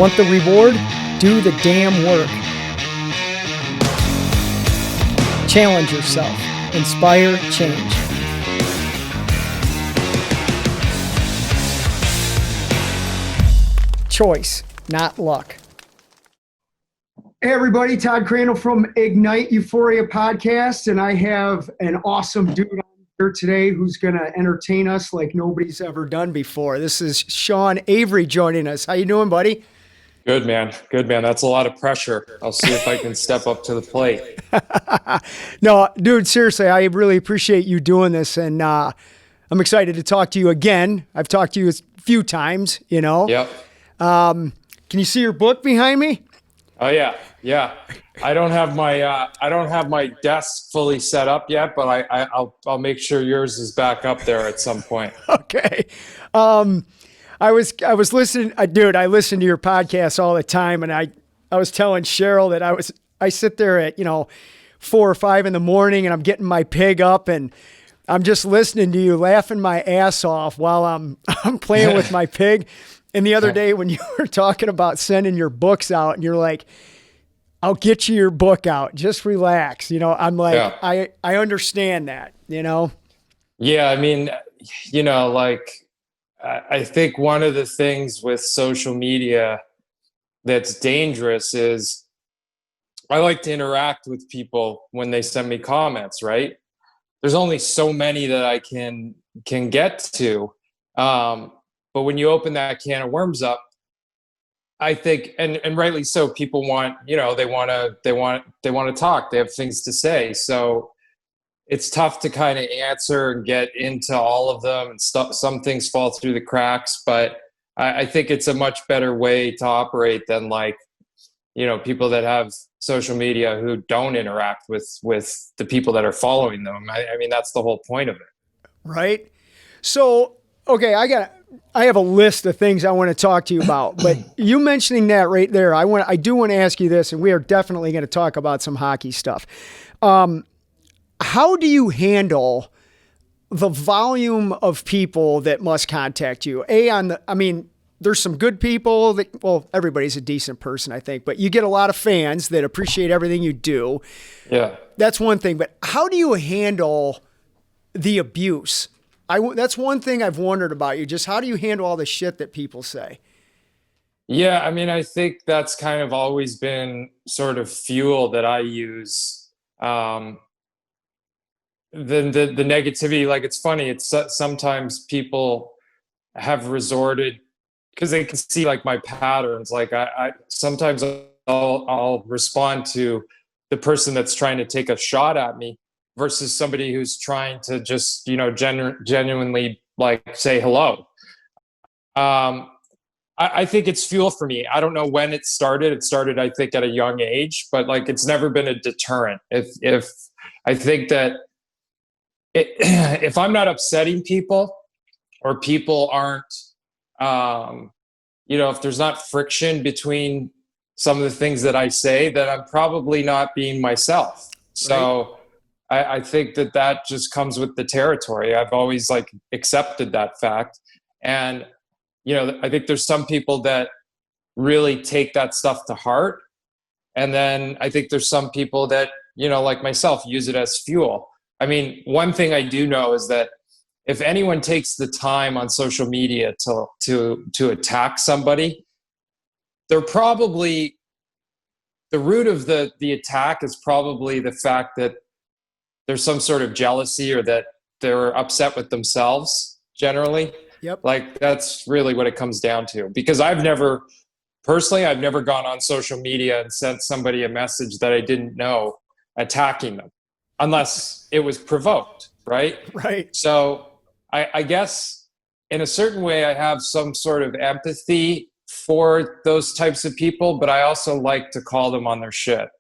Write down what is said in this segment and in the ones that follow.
Want the reward? Do the damn work. Challenge yourself. Inspire change. Choice, not luck. Hey everybody, Todd Crandell from Ignite Euphoria podcast, and I have an awesome dude on here today who's going to entertain us like nobody's ever done before. This is Sean Avery joining us. How you doing, buddy? Good, man. Good, man. That's a lot of pressure. I'll see if I can step up to the plate. No, dude, seriously, I really appreciate you doing this, and I'm excited to talk to you again. I've talked to you a few times, you know. Yep. Can you see your book behind me? Oh yeah, yeah. I don't have my desk fully set up yet, but I'll make sure yours is back up there at some point. Okay. I was listening, dude. I listen to your podcast all the time, and I was telling Cheryl that I sit there at 4 or 5 in the morning, and I'm getting my pig up, and I'm just listening to you, laughing my ass off while I'm playing with my pig. And the other day when you were talking about sending your books out, and you're like, I'll get you your book out. Just relax. I'm like, yeah. I understand that, Yeah. I mean, I think one of the things with social media that's dangerous is I like to interact with people when they send me comments, right? There's only so many that I can get to. But when you open that can of worms up, I think, and rightly so, people want, they want to talk. They have things to say. So it's tough to kind of answer and get into all of them, and some things fall through the cracks. But I think it's a much better way to operate than people that have social media who don't interact with the people that are following them. I mean, that's the whole point of it. Right. So, okay, I have a list of things I want to talk to you about, but you mentioning that right there, I do want to ask you this, and we are definitely going to talk about some hockey stuff. How do you handle the volume of people that must contact you? There's some good people everybody's a decent person, I think, but you get a lot of fans that appreciate everything you do. Yeah. That's one thing, but how do you handle the abuse? That's one thing I've wondered about you. Just how do you handle all the shit that people say? Yeah, I mean, I think that's kind of always been sort of fuel that I use. The negativity, like, it's funny. It's sometimes people have resorted because they can see like my patterns. Like I sometimes I'll respond to the person that's trying to take a shot at me versus somebody who's trying to just, genuinely like say hello. I think it's fuel for me. I don't know when it started. It started, I think, at a young age, but like, it's never been a deterrent. If I think that if I'm not upsetting people, or people aren't, if there's not friction between some of the things that I say, then I'm probably not being myself. So right. I think that just comes with the territory. I've always accepted that fact. And, I think there's some people that really take that stuff to heart. And then I think there's some people that, like myself, use it as fuel. I mean, one thing I do know is that if anyone takes the time on social media to attack somebody, they're probably, the root of the attack is probably the fact that there's some sort of jealousy, or that they're upset with themselves generally. Yep. Like, that's really what it comes down to. Because I've never gone on social media and sent somebody a message that I didn't know attacking them, unless it was provoked, right? Right. So I guess in a certain way I have some sort of empathy for those types of people, but I also like to call them on their shit.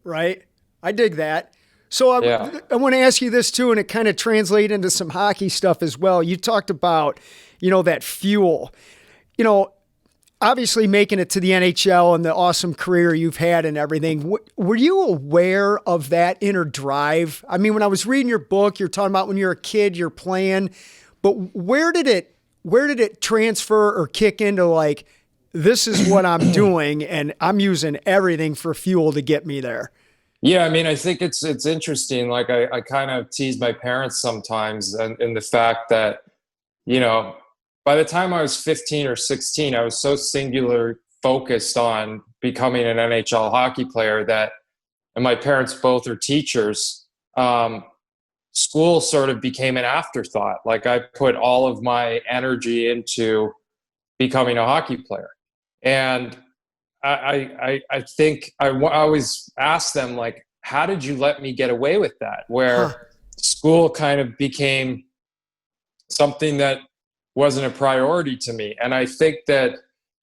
Right. I dig that. So I want to ask you this too, and it kind of translates into some hockey stuff as well. You talked about, that fuel, obviously making it to the NHL and the awesome career you've had and everything. Were you aware of that inner drive? I mean, when I was reading your book, you're talking about when you're a kid, you're playing, but where did it transfer or kick into this is what I'm doing, and I'm using everything for fuel to get me there. Yeah, I mean, I think it's interesting. Like I kind of tease my parents sometimes, and in the fact that, you know, by the time I was 15 or 16, I was so singular focused on becoming an NHL hockey player that, and my parents both are teachers, school sort of became an afterthought. Like I put all of my energy into becoming a hockey player. And I think I always ask them, like, how did you let me get away with that? Where school kind of became something that wasn't a priority to me. And I think that,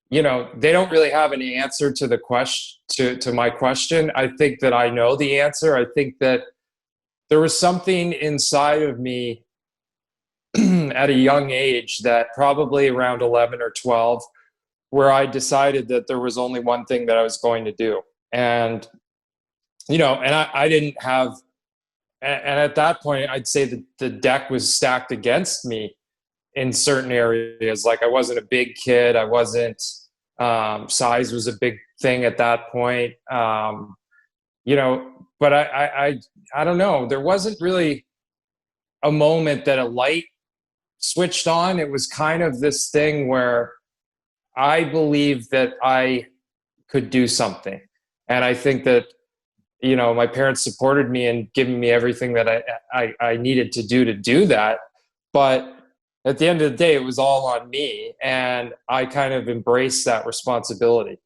you know, they don't really have any answer to the question, to my question. I think that I know the answer. I think that there was something inside of me at a young age, that probably around 11 or 12, where I decided that there was only one thing that I was going to do. And, you know, and I didn't have, and at that point, I'd say that the deck was stacked against me in certain areas. Like I wasn't a big kid. I wasn't, size was a big thing at that point. You know, but I don't know. There wasn't really a moment that a light switched on. It was kind of this thing where I believed that I could do something. And I think that, you know, my parents supported me and giving me everything that I needed to do that. But at the end of the day, it was all on me. And I kind of embraced that responsibility.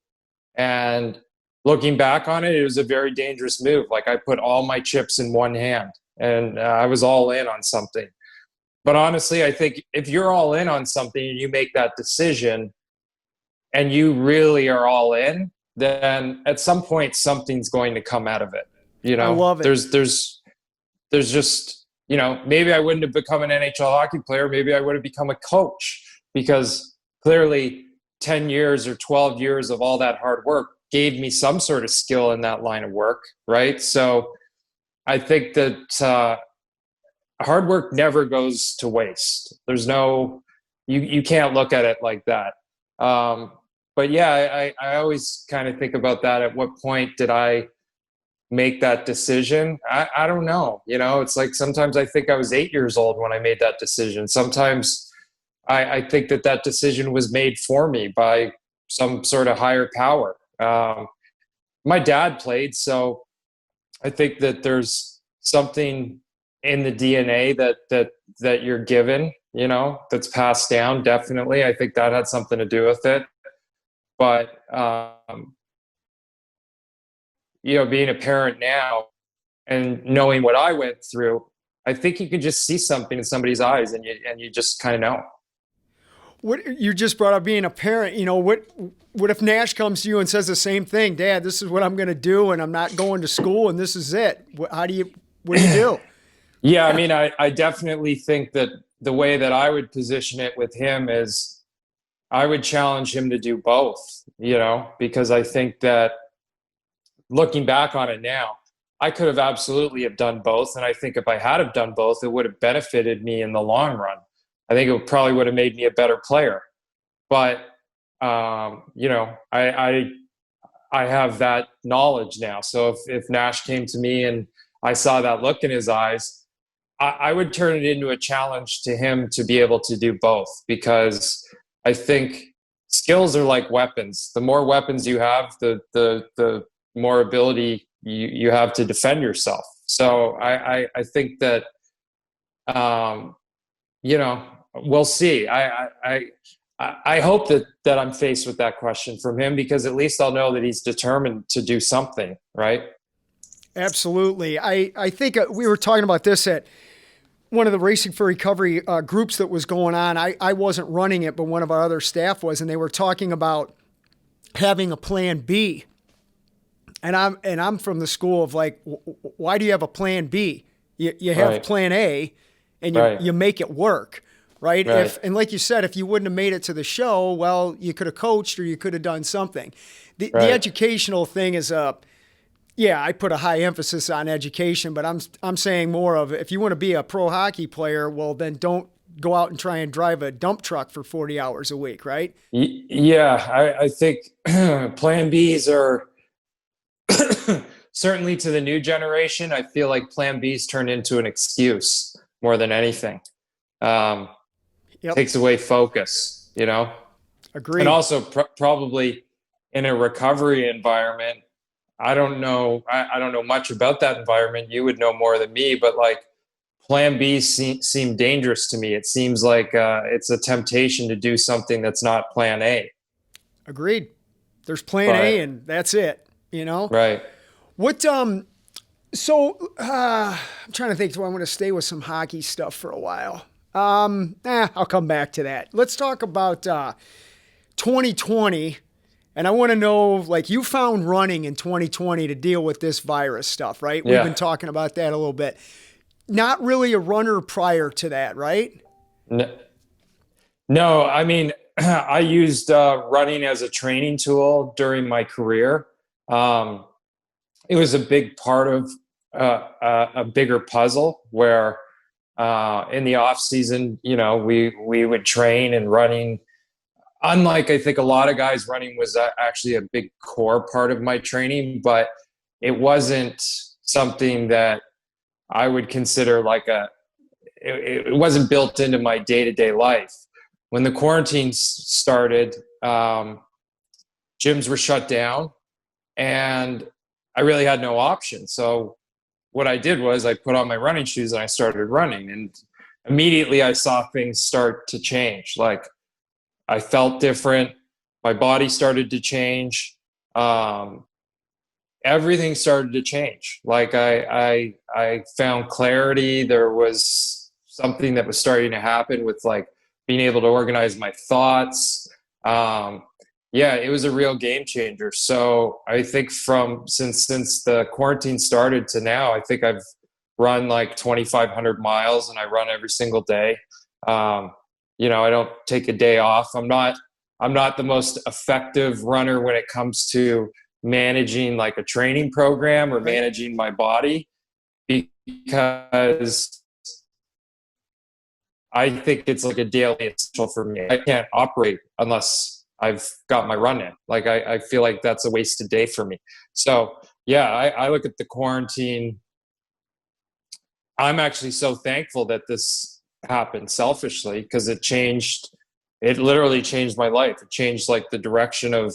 And looking back on it, it was a very dangerous move. Like I put all my chips in one hand, and I was all in on something. But honestly, I think if you're all in on something and you make that decision and you really are all in, then at some point something's going to come out of it. You know, I love it. There's just, you know, maybe I wouldn't have become an NHL hockey player. Maybe I would have become a coach, because clearly 10 years or 12 years of all that hard work gave me some sort of skill in that line of work. Right. So I think that, hard work never goes to waste. There's no, you can't look at it like that. But yeah, I always kind of think about that. At what point did I make that decision? I don't know. You know, it's like sometimes I think I was 8 years old when I made that decision. Sometimes I think that decision was made for me by some sort of higher power. My dad played, so I think that there's something in the DNA that you're given, you know, that's passed down. Definitely. I think that had something to do with it. But, you know, being a parent now and knowing what I went through, I think you can just see something in somebody's eyes, and you just kind of know. What you just brought up, being a parent, you know, what if Nash comes to you and says the same thing? Dad, this is what I'm going to do, and I'm not going to school, and this is it. What do you do? Yeah, I mean, I definitely think that the way that I would position it with him is I would challenge him to do both, you know, because I think that looking back on it now, I could have absolutely have done both. And I think if I had have done both, it would have benefited me in the long run. I think it probably would have made me a better player. But, you know, I have that knowledge now. So if Nash came to me and I saw that look in his eyes, I would turn it into a challenge to him to be able to do both, because I think skills are like weapons. The more weapons you have, the more ability you have to defend yourself. So I think that, you know, we'll see. I hope that I'm faced with that question from him, because at least I'll know that he's determined to do something, right? Absolutely. I think we were talking about this at one of the Racing for Recovery groups that was going on. I wasn't running it, but one of our other staff was, and they were talking about having a plan B. And I'm from the school of like, why do you have a plan B? You have Right. plan A, and Right. you make it work, right? Right. And like you said, if you wouldn't have made it to the show, well, you could have coached or you could have done something. The Right. educational thing is yeah, I put a high emphasis on education, but I'm saying more of, if you want to be a pro hockey player, well, then don't go out and try and drive a dump truck for 40 hours a week, right? Yeah, I think plan Bs are certainly to the new generation. I feel like plan Bs turned into an excuse more than anything. Takes away focus, you know? Agreed. And also probably in a recovery environment, I don't know much about that environment. You would know more than me, but like plan B seem dangerous to me. It seems like it's a temptation to do something that's not plan A. Agreed. There's plan A and that's it, you know? Right. What, so I'm trying to think, do I want to stay with some hockey stuff for a while? I'll come back to that. Let's talk about 2020. And I want to know, like, you found running in 2020 to deal with this virus stuff, right? Yeah. We've been talking about that a little bit. Not really a runner prior to that, right? No, I mean, I used running as a training tool during my career. It was a big part of a bigger puzzle where in the off season, you know, we would train, and running, unlike I think a lot of guys, running was actually a big core part of my training, but it wasn't something that I would consider like it wasn't built into my day-to-day life. When the quarantine started, gyms were shut down and I really had no option. So what I did was I put on my running shoes and I started running, and immediately I saw things start to change. Like I felt different. My body started to change. Everything started to change. Like I found clarity. There was something that was starting to happen with like being able to organize my thoughts. Yeah, it was a real game changer. So I think since the quarantine started to now, I think I've run like 2,500 miles, and I run every single day. You know, I don't take a day off. I'm not the most effective runner when it comes to managing like a training program or managing my body, because I think it's like a daily essential for me. I can't operate unless I've got my run in. Like I feel like that's a wasted day for me. So yeah, I look at the quarantine. I'm actually so thankful that this happened selfishly, because it literally changed my life. It changed like the direction of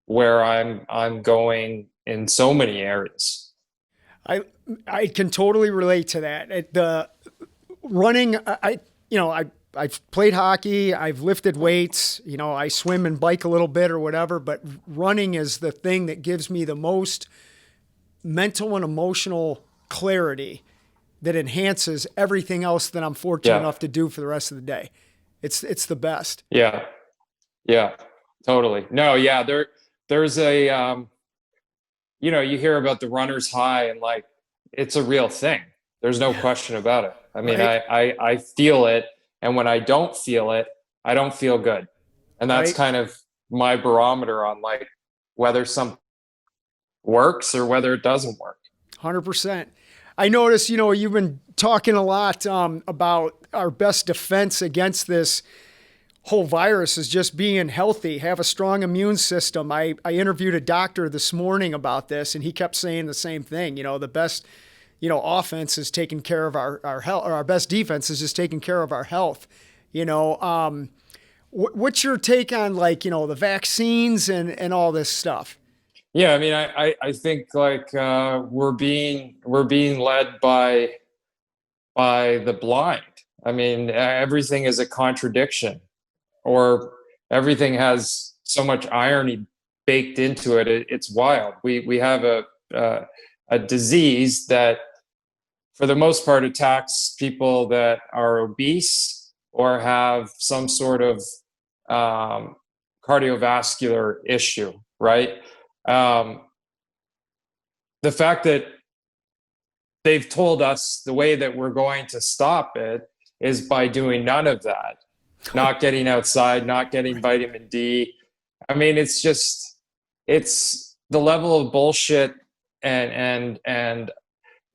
where I'm going in so many areas. I can totally relate to that. The running, I've played hockey, I've lifted weights, you know, I swim and bike a little bit or whatever, but running is the thing that gives me the most mental and emotional clarity that enhances everything else that I'm fortunate enough to do for the rest of the day. It's the best. Yeah. Yeah, totally. No, yeah, there's a, you know, you hear about the runner's high, and like, it's a real thing. There's no question about it. I mean, I feel it. And when I don't feel it, I don't feel good. And that's kind of my barometer on like whether something works or whether it doesn't work. 100%. I notice, you know, you've been talking a lot about our best defense against this whole virus is just being healthy, have a strong immune system. I interviewed a doctor this morning about this, and he kept saying the same thing. You know, the best, you know, offense is taking care of our health, or our best defense is just taking care of our health. You know, what's your take on, like, you know, the vaccines and all this stuff? Yeah, I mean, I think like we're being led by the blind. I mean, everything is a contradiction, or everything has so much irony baked into it. It's wild. We have a disease that, for the most part, attacks people that are obese or have some sort of cardiovascular issue, right? The fact that they've told us the way that we're going to stop it is by doing none of that, not getting outside, not getting vitamin D. I mean, it's the level of bullshit, and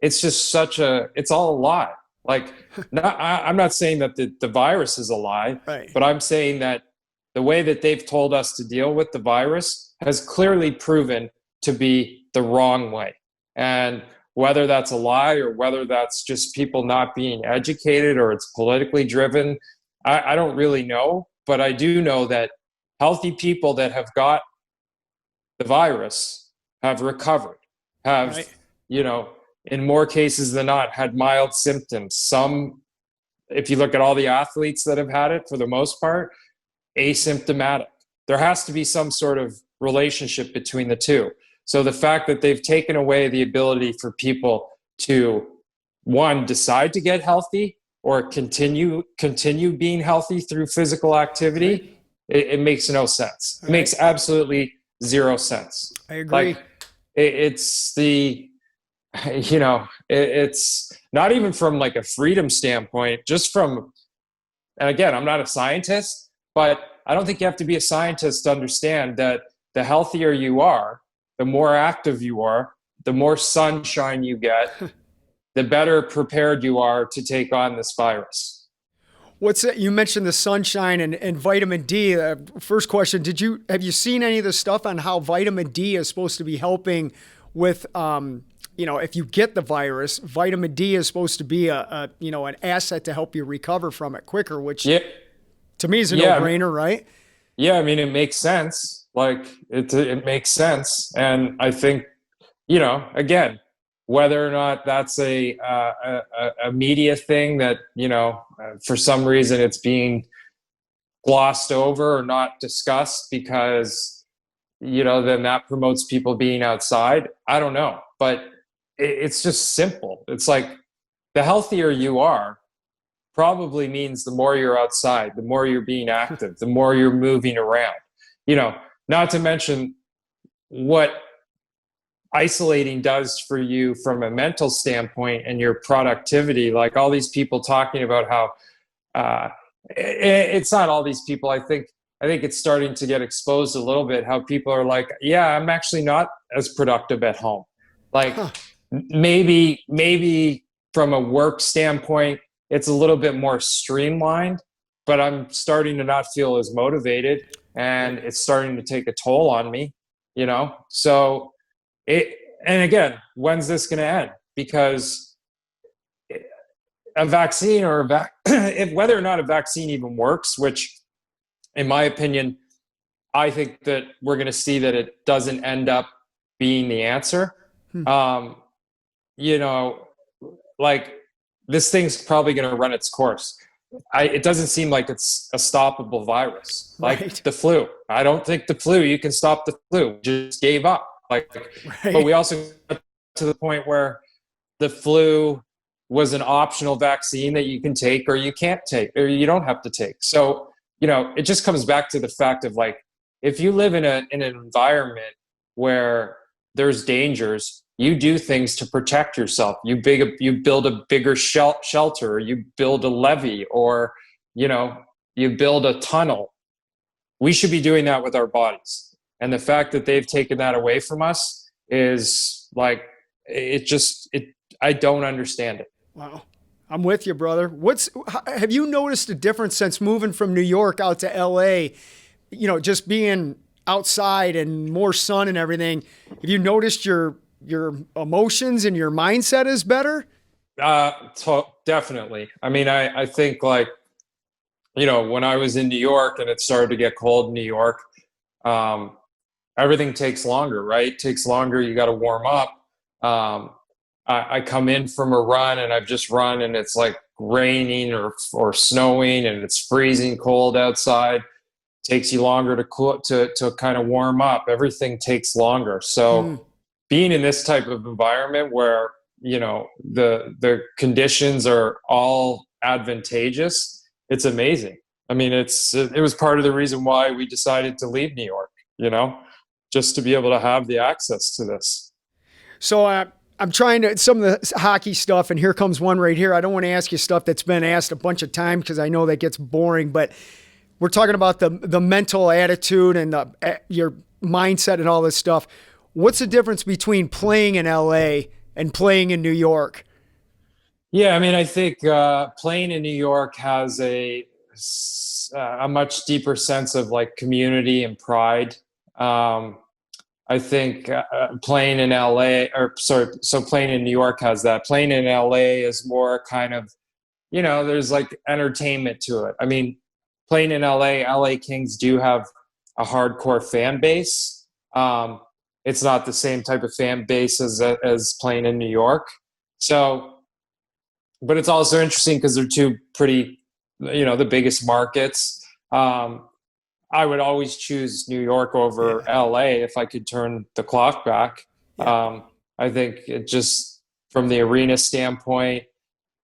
it's just it's all a lie. Like, I'm not saying that the virus is a lie, Right. but I'm saying that the way that they've told us to deal with the virus has clearly proven to be the wrong way. And whether that's a lie or whether that's just people not being educated or it's politically driven, I don't really know. But I do know that healthy people that have got the virus have recovered, have, Right. in more cases than not, had mild symptoms. Some, if you look at all the athletes that have had it, for the most part, asymptomatic. There has to be some sort of relationship between the two. So the fact that they've taken away the ability for people to, one, decide to get healthy or continue being healthy through physical activity, Right. it makes no sense. It makes absolutely zero sense. I agree. Like, it's the, it's not even from like a freedom standpoint, just from, and again, I'm not a scientist, but I don't think you have to be a scientist to understand that the healthier you are, the more active you are, the more sunshine you get, the better prepared you are to take on this virus. What's that? You mentioned the sunshine and vitamin D. First question: have you seen any of the stuff on how vitamin D is supposed to be helping with, if you get the virus, vitamin D is supposed to be an asset to help you recover from it quicker, which to me is a no-brainer, right? Yeah, I mean, it makes sense. Like, it makes sense, and I think, again, whether or not that's a media thing that, for some reason it's being glossed over or not discussed because, then that promotes people being outside. I don't know, but it's just simple. It's like, the healthier you are probably means the more you're outside, the more you're being active, the more you're moving around, not to mention what isolating does for you from a mental standpoint and your productivity. Like, all these people talking about how it's not all these people. I think it's starting to get exposed a little bit, how people are like, yeah, I'm actually not as productive at home. Like, maybe from a work standpoint, it's a little bit more streamlined, but I'm starting to not feel as motivated, and it's starting to take a toll on me, So and again, when's this going to end? Because a vaccine or whether or not a vaccine even works, which in my opinion, I think that we're going to see that it doesn't end up being the answer. Like, this thing's probably going to run its course. It doesn't seem like it's a stoppable virus, like the flu. I don't think the flu, you can stop the flu. We just gave up. But we also got to the point where the flu was an optional vaccine that you can take or you can't take or you don't have to take. So, it just comes back to the fact of, like, if you live in an environment where there's dangers, you do things to protect yourself. You build a bigger shelter, or you build a levee, or, you build a tunnel. We should be doing that with our bodies. And the fact that they've taken that away from us is like, I don't understand it. Wow. I'm with you, brother. Have you noticed a difference since moving from New York out to LA, just being outside and more sun and everything? Have you noticed your emotions and your mindset is better? Definitely. I mean, I think, like, when I was in New York and it started to get cold in New York, everything takes longer, right? It takes longer. You got to warm up. I come in from a run and I've just run and it's like raining or snowing and it's freezing cold outside. It takes you longer to kind of warm up. Everything takes longer. So being in this type of environment where, the conditions are all advantageous, it's amazing. I mean, it was part of the reason why we decided to leave New York, just to be able to have the access to this. So I'm trying to, some of the hockey stuff, and here comes one right here. I don't want to ask you stuff that's been asked a bunch of times because I know that gets boring, but we're talking about the mental attitude and your mindset and all this stuff. What's the difference between playing in LA and playing in New York? Yeah, I mean, I think playing in New York has a much deeper sense of like community and pride. Um, I think playing in LA, or sorry, so playing in New York has that. Playing in LA is more kind of, there's like entertainment to it. I mean, playing in LA Kings do have a hardcore fan base. It's not the same type of fan base as playing in New York. So, but it's also interesting because they're two pretty, the biggest markets. I would always choose New York over LA if I could turn the clock back. Yeah. I think it just from the arena standpoint,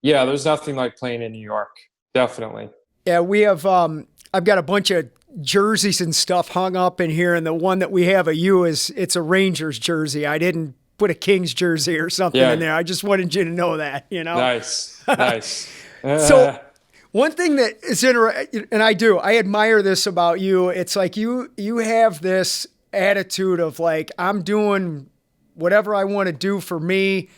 yeah, there's nothing like playing in New York. Definitely. Yeah, we have I've got a bunch of jerseys and stuff hung up in here, and the one that we have of you it's a Rangers jersey. I didn't put a Kings jersey or something Yeah. in there. I just wanted you to know that, Nice. Nice. So one thing that is interesting, and I admire this about you. It's like you have this attitude of like, I'm doing whatever I want to do for me.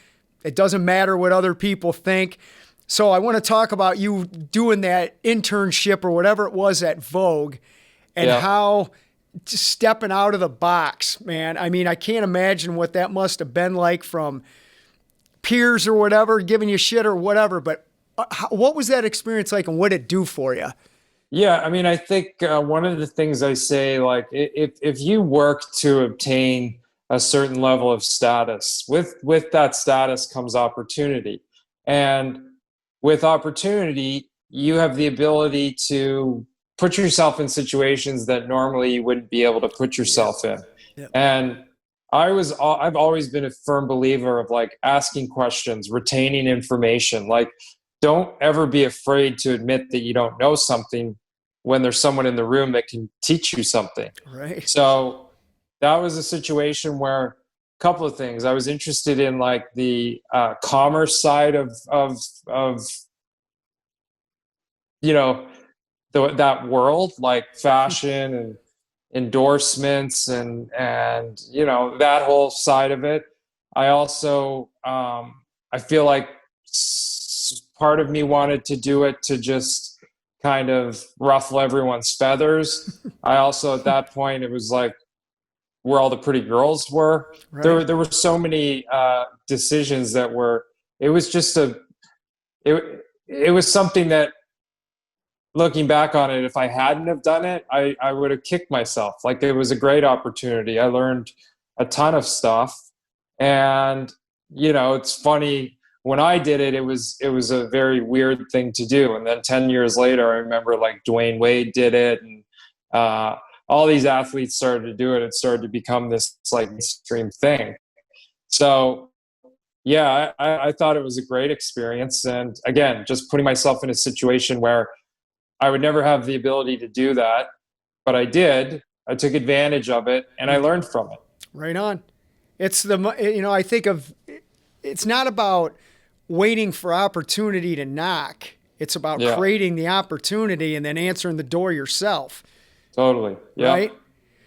It doesn't matter what other people think. So I want to talk about you doing that internship or whatever it was at Vogue, and how just stepping out of the box, man. I mean, I can't imagine what that must have been like from peers or whatever, giving you shit or whatever, but what was that experience like, and what did it do for you? Yeah, I mean, I think one of the things I say, like, if you work to obtain a certain level of status, with that status comes opportunity, and with opportunity, you have the ability to put yourself in situations that normally you wouldn't be able to put yourself in. Yep. And I've always been a firm believer of like asking questions, retaining information, like don't ever be afraid to admit that you don't know something when there's someone in the room that can teach you something. Right. So that was a situation where a couple of things. I was interested in like the commerce side of that world, like fashion and endorsements and that whole side of it. I also I feel like part of me wanted to do it to just kind of ruffle everyone's feathers. I also at that point it was like where all the pretty girls were. Right. There were so many decisions that were. It was just it was something that, looking back on it, if I hadn't have done it, I would have kicked myself. Like it was a great opportunity. I learned a ton of stuff, and it's funny. When I did it, it was a very weird thing to do. And then 10 years later, I remember like Dwayne Wade did it, and all these athletes started to do it. It started to become this like mainstream thing. So yeah, I thought it was a great experience. And again, just putting myself in a situation where I would never have the ability to do that, but I did. I took advantage of it, and I learned from it. Right on. It's I think of, it's not about waiting for opportunity to knock. It's about creating the opportunity and then answering the door yourself. Totally. Yep. Right?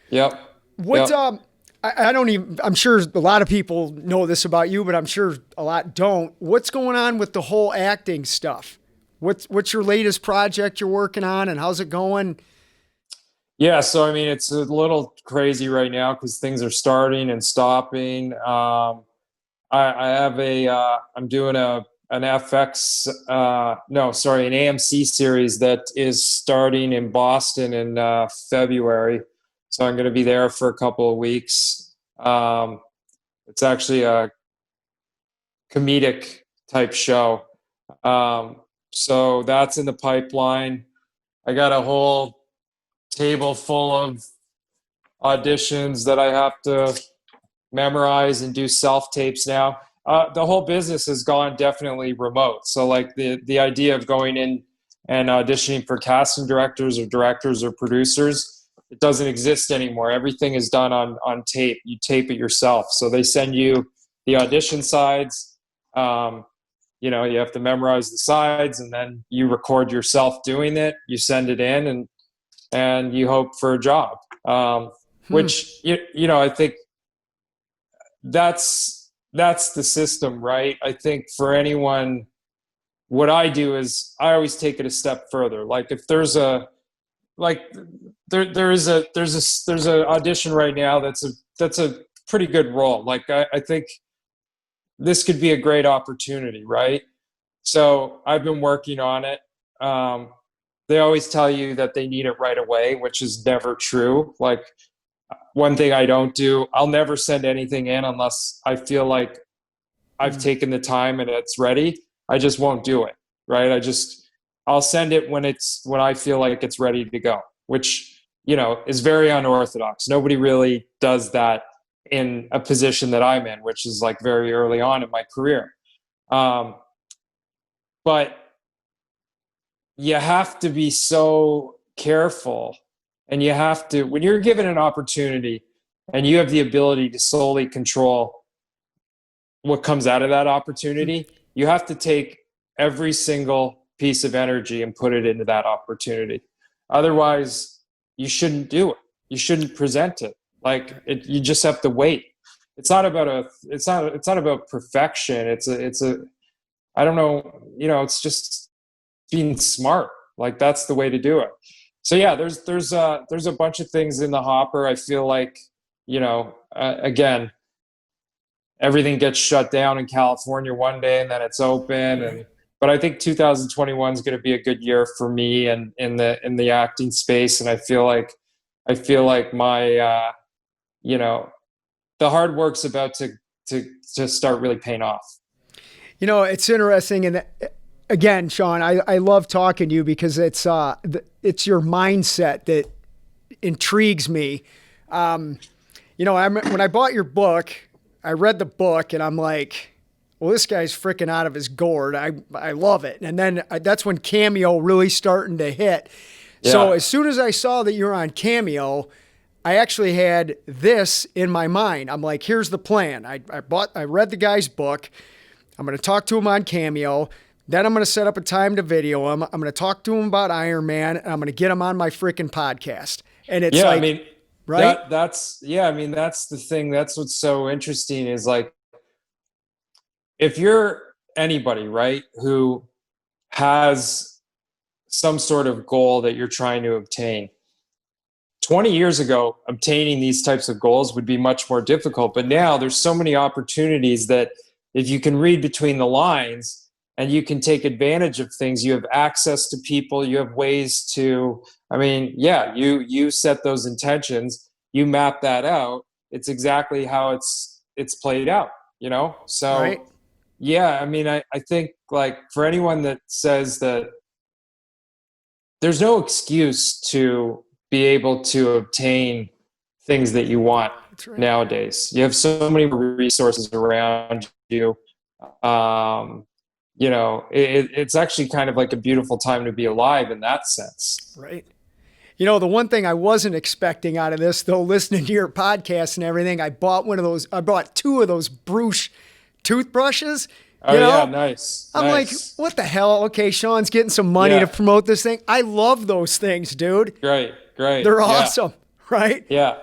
Yep. What's I'm sure a lot of people know this about you, but I'm sure a lot don't. What's going on with the whole acting stuff? What's your latest project you're working on, and how's it going? Yeah, so I mean, it's a little crazy right now because things are starting and stopping. I have I'm doing an FX, an AMC series that is starting in Boston in February. So I'm going to be there for a couple of weeks. It's actually a comedic type show. So that's in the pipeline. I got a whole table full of auditions that I have to memorize and do self-tapes now. The whole business has gone definitely remote. So like the idea of going in and auditioning for casting directors or producers, it doesn't exist anymore. Everything is done on tape. You tape it yourself. So they send you the audition sides. You have to memorize the sides, and then you record yourself doing it. You send it in, and you hope for a job. Which I think that's the system, right? I think for anyone what I do is I always take it a step further. Like if there's a there's a audition right now that's a pretty good role. Like I think this could be a great opportunity, right? So I've been working on it. They always tell you that they need it right away, which is never true. Like one thing I don't do, I'll never send anything in unless I feel like I've taken the time and it's ready. I just won't do it, right? I'll send it when I feel like it's ready to go, which, is very unorthodox. Nobody really does that in a position that I'm in, which is like very early on in my career. But you have to be so careful, and you have to, when you're given an opportunity and you have the ability to solely control what comes out of that opportunity, you have to take every single piece of energy and put it into that opportunity. Otherwise, you shouldn't do it. You shouldn't present it. You just have to wait. It's not about perfection. I don't know, it's just being smart. Like that's the way to do it. So yeah, there's a bunch of things in the hopper. I feel like, again, everything gets shut down in California one day and then it's open. But I think 2021 is going to be a good year for me and in the acting space. And I feel like my, the hard work's about to start really paying off. It's interesting. And again, Sean, I love talking to you because it's your mindset that intrigues me. When I bought your book, I read the book and I'm like, well, this guy's freaking out of his gourd. I love it. And then that's when Cameo really starting to hit. Yeah. So as soon as I saw that you were on Cameo, I actually had this in my mind. I'm like, here's the plan. I read the guy's book. I'm going to talk to him on Cameo. Then I'm going to set up a time to video him. I'm going to talk to him about Iron Man, and I'm going to get him on my freaking podcast. And it's right? That's the thing. That's what's so interesting is like, if you're anybody, right, who has some sort of goal that you're trying to obtain, 20 years ago, obtaining these types of goals would be much more difficult. But now there's so many opportunities that if you can read between the lines and you can take advantage of things, you have access to people, you have ways to, you set those intentions, you map that out. It's exactly how it's played out, So, right. Yeah, I think like for anyone that says that there's no excuse to be able to obtain things that you want right. Nowadays. You have so many resources around you. It's actually kind of like a beautiful time to be alive in that sense. Right. The one thing I wasn't expecting out of this, though, listening to your podcast and everything, I bought two of those Bruce toothbrushes. Yeah, nice. I'm like, what the hell? Okay, Sean's getting some money to promote this thing. I love those things, dude. Great. They're awesome, right? Yeah.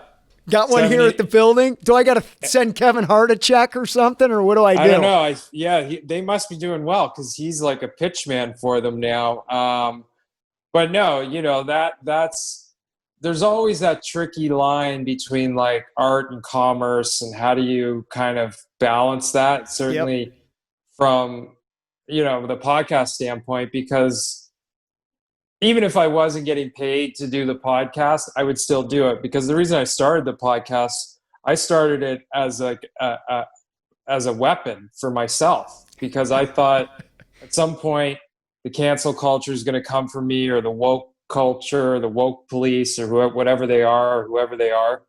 Got one here at the building. Do I got to send Kevin Hart a check or something, or what do I do? I don't know. They must be doing well because he's like a pitch man for them now. But no, there's always that tricky line between like art and commerce, and how do you kind of balance that? Certainly from, the podcast standpoint, because even if I wasn't getting paid to do the podcast, I would still do it, because the reason I started the podcast, I started it as as a weapon for myself, because I thought at some point the cancel culture is going to come for me, or the woke culture, or the woke police, or whatever they are, or whoever they are.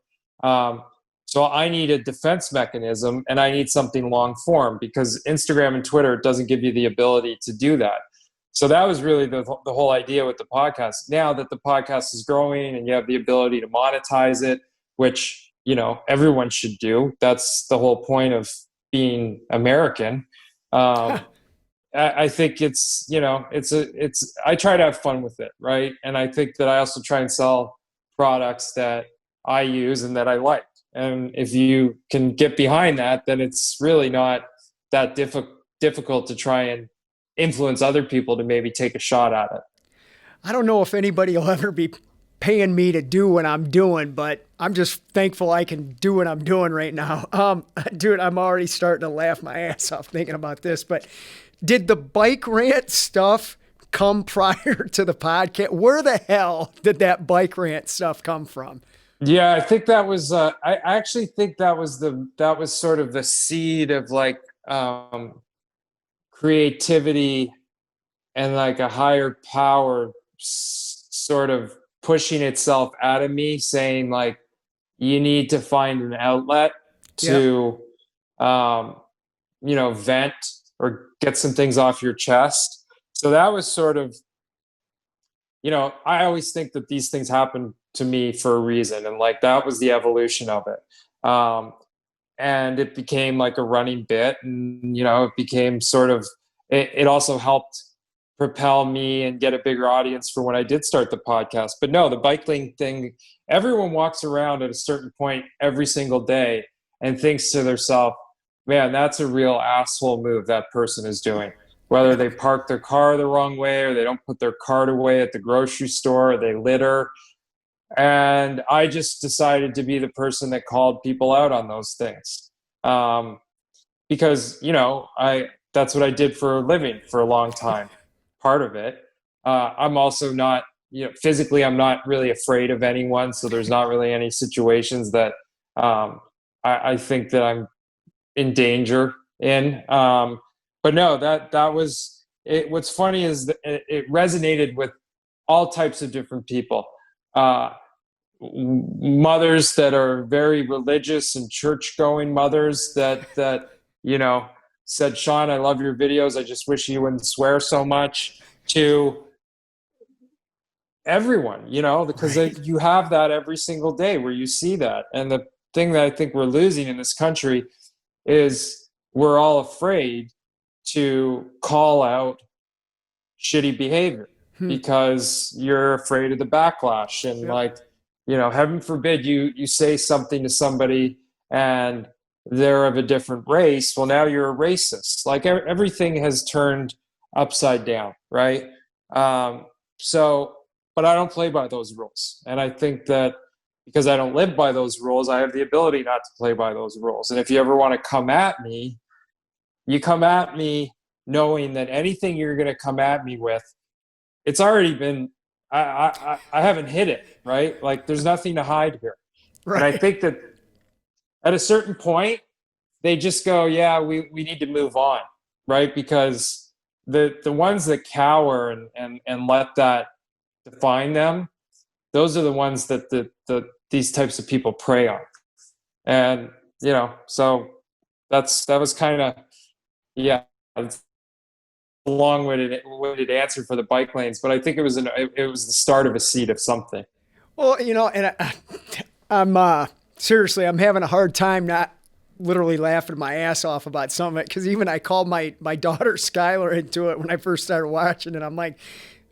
So I need a defense mechanism, and I need something long form, because Instagram and Twitter doesn't give you the ability to do that. So that was really the whole idea with the podcast. Now that the podcast is growing and you have the ability to monetize it, which, everyone should do. That's the whole point of being American. I think it's I try to have fun with it. Right. And I think that I also try and sell products that I use and that I like. And if you can get behind that, then it's really not that difficult to try and influence other people to maybe take a shot at it. I don't know if anybody will ever be paying me to do what I'm doing, but I'm just thankful I can do what I'm doing right now. Dude, I'm already starting to laugh my ass off thinking about this, but did the bike rant stuff come prior to the podcast? Where the hell did that bike rant stuff come from? Yeah, I think that was, I actually think that was sort of the seed of like, creativity and like a higher power sort of pushing itself out of me, saying like, you need to find an outlet to, vent or get some things off your chest. So that was sort of, I always think that these things happen to me for a reason. And like, that was the evolution of it. And it became like a running bit, and, it became sort of, it also helped propel me and get a bigger audience for when I did start the podcast. But no, the bike lane thing, everyone walks around at a certain point every single day and thinks to themselves, man, that's a real asshole move that person is doing. Whether they park their car the wrong way, or they don't put their cart away at the grocery store, or they litter. And I just decided to be the person that called people out on those things. Because, that's what I did for a living for a long time. Part of it. I'm also not, physically, I'm not really afraid of anyone. So there's not really any situations that I think that I'm in danger in. But no, that was it. What's funny is that it resonated with all types of different people. Mothers that are very religious and church-going mothers that said, Sean, I love your videos. I just wish you wouldn't swear so much, to everyone, because you have that every single day where you see that. And the thing that I think we're losing in this country is we're all afraid to call out shitty behavior because you're afraid of the backlash. And heaven forbid you say something to somebody and they're of a different race. Well, now you're a racist. Like everything has turned upside down, right? But I don't play by those rules. And I think that because I don't live by those rules, I have the ability not to play by those rules. And if you ever want to come at me, you come at me knowing that anything you're going to come at me with, it's already been, I haven't hit it, right? Like there's nothing to hide here. Right. And I think that at a certain point, they just go, yeah, we need to move on, right? Because the ones that cower and let that define them, those are the ones that these types of people prey on. And, so that was kind of, it's a long-winded answer for the bike lanes, but I think it was the start of a seed of something. Well, and I'm seriously, I'm having a hard time not literally laughing my ass off about some of it, because even I called my daughter Skylar into it when I first started watching it. I'm like,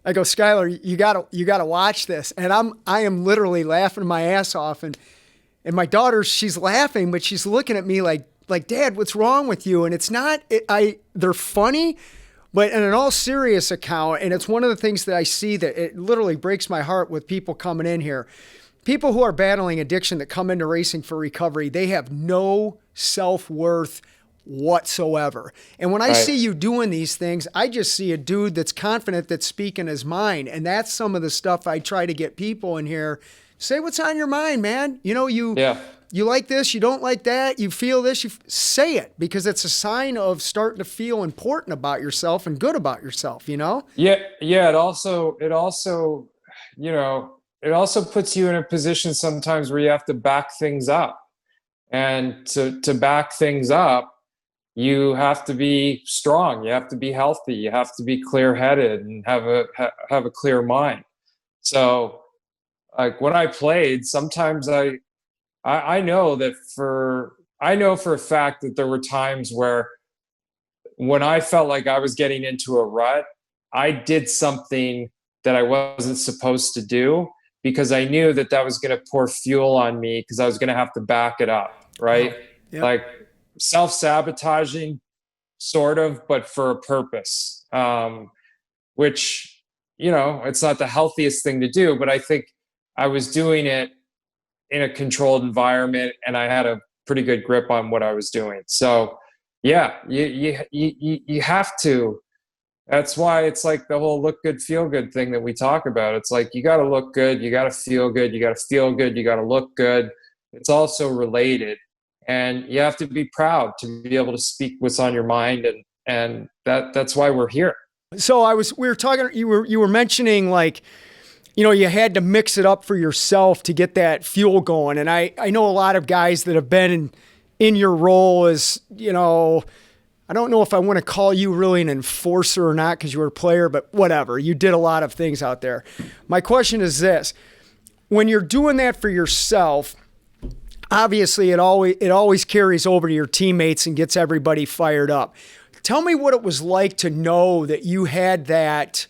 I go, Skylar, you gotta watch this, and I am literally laughing my ass off, and my daughter, she's laughing, but she's looking at me like, Dad, what's wrong with you? And it's not, they're funny, but in an all serious account, and it's one of the things that I see that it literally breaks my heart with people coming in here. People who are battling addiction that come into racing for recovery, they have no self-worth whatsoever. And when I see you doing these things, I just see a dude that's confident, that's speaking his mind. And that's some of the stuff I try to get people in here. Say what's on your mind, man. You like this, you don't like that, you feel this, say it, because it's a sign of starting to feel important about yourself and good about yourself, Yeah. It also, it also puts you in a position sometimes where you have to back things up. And to back things up, you have to be strong. You have to be healthy. You have to be clear-headed and have a clear mind. So, like when I played, sometimes I know for a fact that there were times where when I felt like I was getting into a rut, I did something that I wasn't supposed to do, because I knew that was going to pour fuel on me, because I was going to have to back it up, right? Yep. Like self-sabotaging sort of, but for a purpose, which, it's not the healthiest thing to do, but I think I was doing it in a controlled environment and I had a pretty good grip on what I was doing. So yeah, you have to. That's why it's like the whole look good, feel good thing that we talk about. It's like, you got to look good, you got to feel good, you got to feel good, you got to look good. It's also related, and you have to be proud to be able to speak what's on your mind, and that's why we're here. So we were talking, you were mentioning, like, you had to mix it up for yourself to get that fuel going. And I know a lot of guys that have been in your role as, I don't know if I want to call you really an enforcer or not, because you were a player, but whatever. You did a lot of things out there. My question is this: when you're doing that for yourself, obviously it always carries over to your teammates and gets everybody fired up. Tell me what it was like to know that you had that,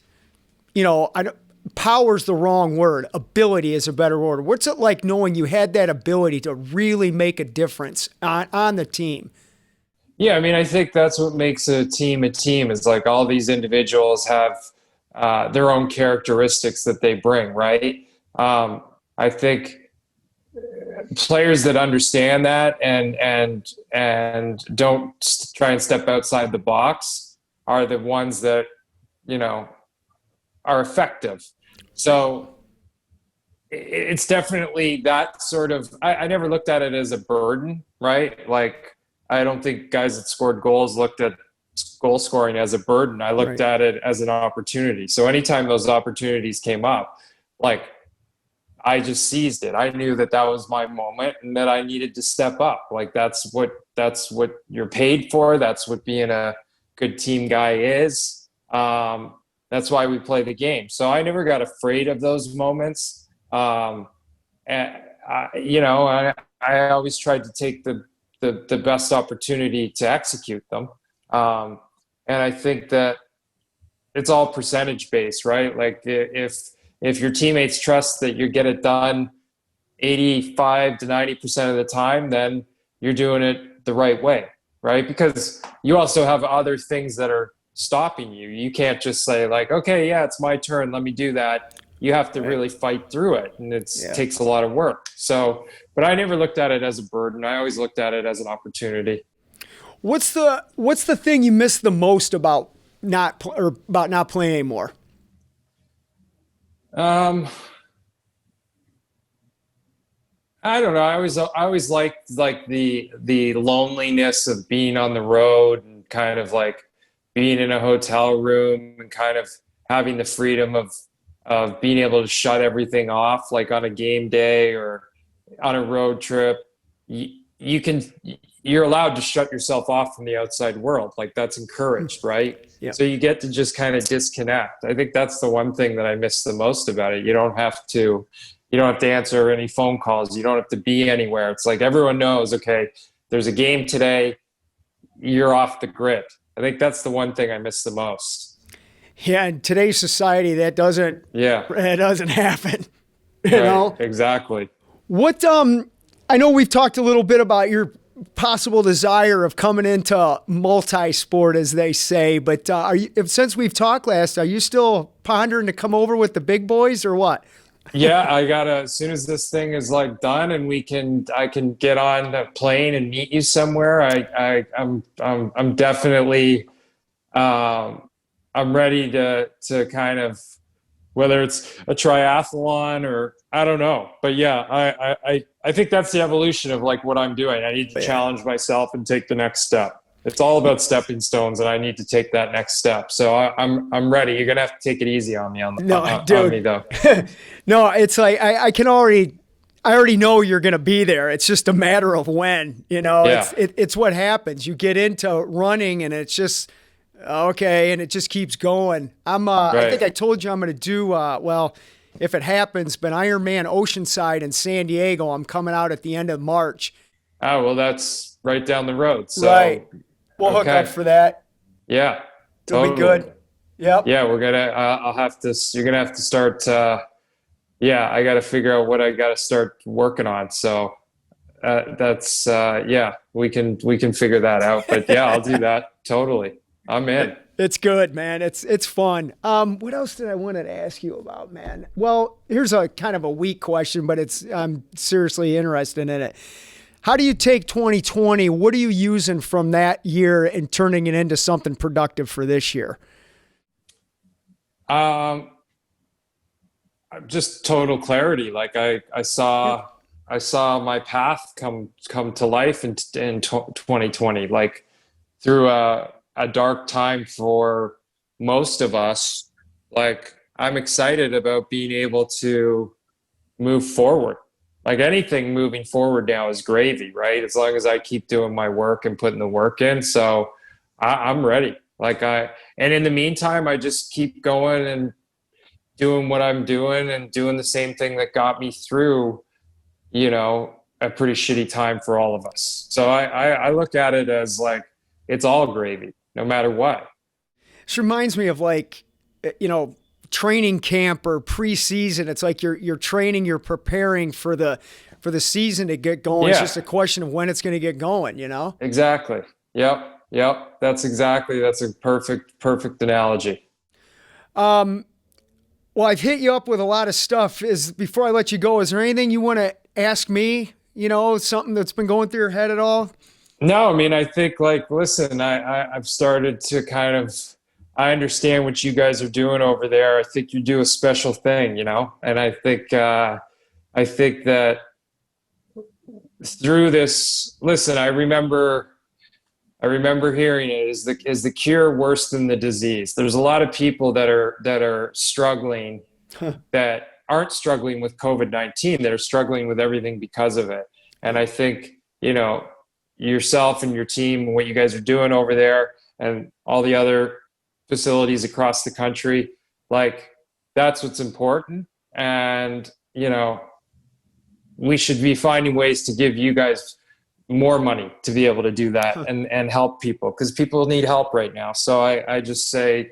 power's the wrong word. Ability is a better word. What's it like knowing you had that ability to really make a difference on the team? Yeah, I mean, I think that's what makes a team is like all these individuals have their own characteristics that they bring, right? I think players that understand that and don't try and step outside the box are the ones that, are effective. So it's definitely that sort of, I never looked at it as a burden, right? Like, I don't think guys that scored goals looked at goal scoring as a burden. I looked at it as an opportunity. So anytime those opportunities came up, like, I just seized it. I knew that was my moment and that I needed to step up. Like, that's what you're paid for. That's what being a good team guy is. That's why we play the game. So I never got afraid of those moments. And I always tried to take the best opportunity to execute them. And I think that it's all percentage based, right? Like, if your teammates trust that you get it done 85 to 90% of the time, then you're doing it the right way, right? Because you also have other things that are stopping you. You can't just say, like, okay, yeah, it's my turn, let me do that. You have to really fight through it, and it takes a lot of work. So, but I never looked at it as a burden. I always looked at it as an opportunity. What's the thing you miss the most about not playing anymore? I don't know. I always liked like the loneliness of being on the road and kind of like being in a hotel room and kind of having the freedom of being able to shut everything off, like on a game day or on a road trip. You're allowed to shut yourself off from the outside world. Like, that's encouraged, right? Yeah. So you get to just kind of disconnect. I think that's the one thing that I miss the most about it. You don't have to answer any phone calls. You don't have to be anywhere. It's like everyone knows, okay, there's a game today, you're off the grid. I think that's the one thing I miss the most. Yeah, in today's society, that doesn't happen. You know? Exactly. What I know we've talked a little bit about your possible desire of coming into multi-sport, as they say, but since we've talked last, are you still pondering to come over with the big boys or what? Yeah, as soon as this thing is like done and I can get on a plane and meet you somewhere. I'm definitely I'm ready to kind of, whether it's a triathlon or I don't know, but yeah, I think that's the evolution of like what I'm doing. I need to challenge myself and take the next step. It's all about stepping stones, and I need to take that next step. So I'm ready. You're gonna have to take it easy on me on me though. No, it's like I already know you're gonna be there. It's just a matter of when. It's what happens. You get into running, and it's just okay, and it just keeps going. I think I told you I'm gonna do if it happens, but Ironman Oceanside in San Diego. I'm coming out at the end of March. Oh, well, that's right down the road. So. Right. We'll hook up for that. Yeah. It'll be good. Yep. Yeah, you're gonna have to start, I got to figure out what I got to start working on. So that's yeah, we can figure that out. But yeah, I'll do that. Totally. I'm in. It's good, man. It's fun. What else did I wanted to ask you about, man? Well, here's a kind of a weak question, but I'm seriously interested in it. How do you take 2020? What are you using from that year and turning it into something productive for this year? Just total clarity. Like I saw my path come to life in 2020, like through a dark time for most of us. Like, I'm excited about being able to move forward. Like, anything moving forward now is gravy, right? As long as I keep doing my work and putting the work in. So I'm ready. And in the meantime, I just keep going and doing what I'm doing and doing the same thing that got me through, a pretty shitty time for all of us. So I look at it as like, it's all gravy, no matter what. This reminds me of training camp or preseason. It's like you're training, you're preparing for the season to get going. Yeah. It's just a question of when it's going to get going, Exactly. Yep. That's a perfect analogy. Well, I've hit you up with a lot of stuff. Before I let you go, is there anything you want to ask me? Something that's been going through your head at all? No, I mean, I think listen, I've started to I understand what you guys are doing over there. I think you do a special thing, and I think that through this, listen, I remember hearing it, is the cure worse than the disease? There's a lot of people that are struggling that aren't struggling with COVID-19, that are struggling with everything because of it. And I think, yourself and your team and what you guys are doing over there and all the other facilities across the country, that's what's important. And, we should be finding ways to give you guys more money to be able to do that and help people, because people need help right now. So I just say,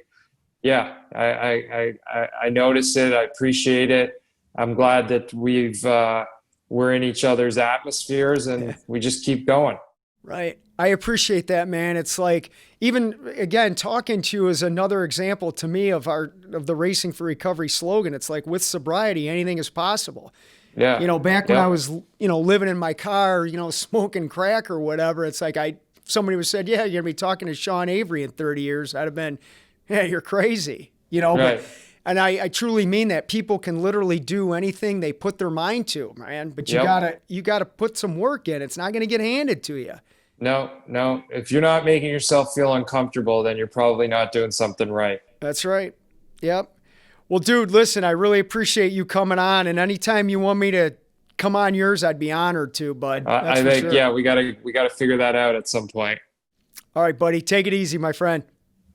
yeah, I notice it. I appreciate it. I'm glad that we're in each other's atmospheres and we just keep going. Right. I appreciate that, man. It's like, even again, talking to you is another example to me of the Racing for Recovery slogan. It's like, with sobriety, anything is possible. Yeah. Back when I was, living in my car, smoking crack or whatever, it's like somebody was said, yeah, you're going to be talking to Sean Avery in 30 years. I'd have been, yeah, you're crazy, Right. And I truly mean that. People can literally do anything they put their mind to, man. But you gotta put some work in. It's not going to get handed to you. No. If you're not making yourself feel uncomfortable, then you're probably not doing something right. That's right. Yep. Well, dude, listen, I really appreciate you coming on. And anytime you want me to come on yours, I'd be honored to, bud. I think, sure. Yeah, we gotta figure that out at some point. All right, buddy. Take it easy, my friend.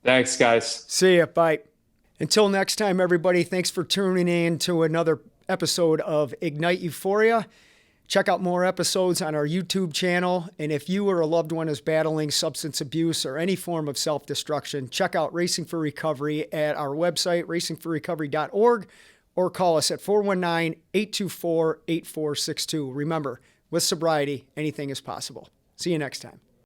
Thanks, guys. See ya. Bye. Until next time, everybody, thanks for tuning in to another episode of Ignite Euphoria. Check out more episodes on our YouTube channel. And if you or a loved one is battling substance abuse or any form of self-destruction, check out Racing for Recovery at our website, racingforrecovery.org, or call us at 419-824-8462. Remember, with sobriety, anything is possible. See you next time.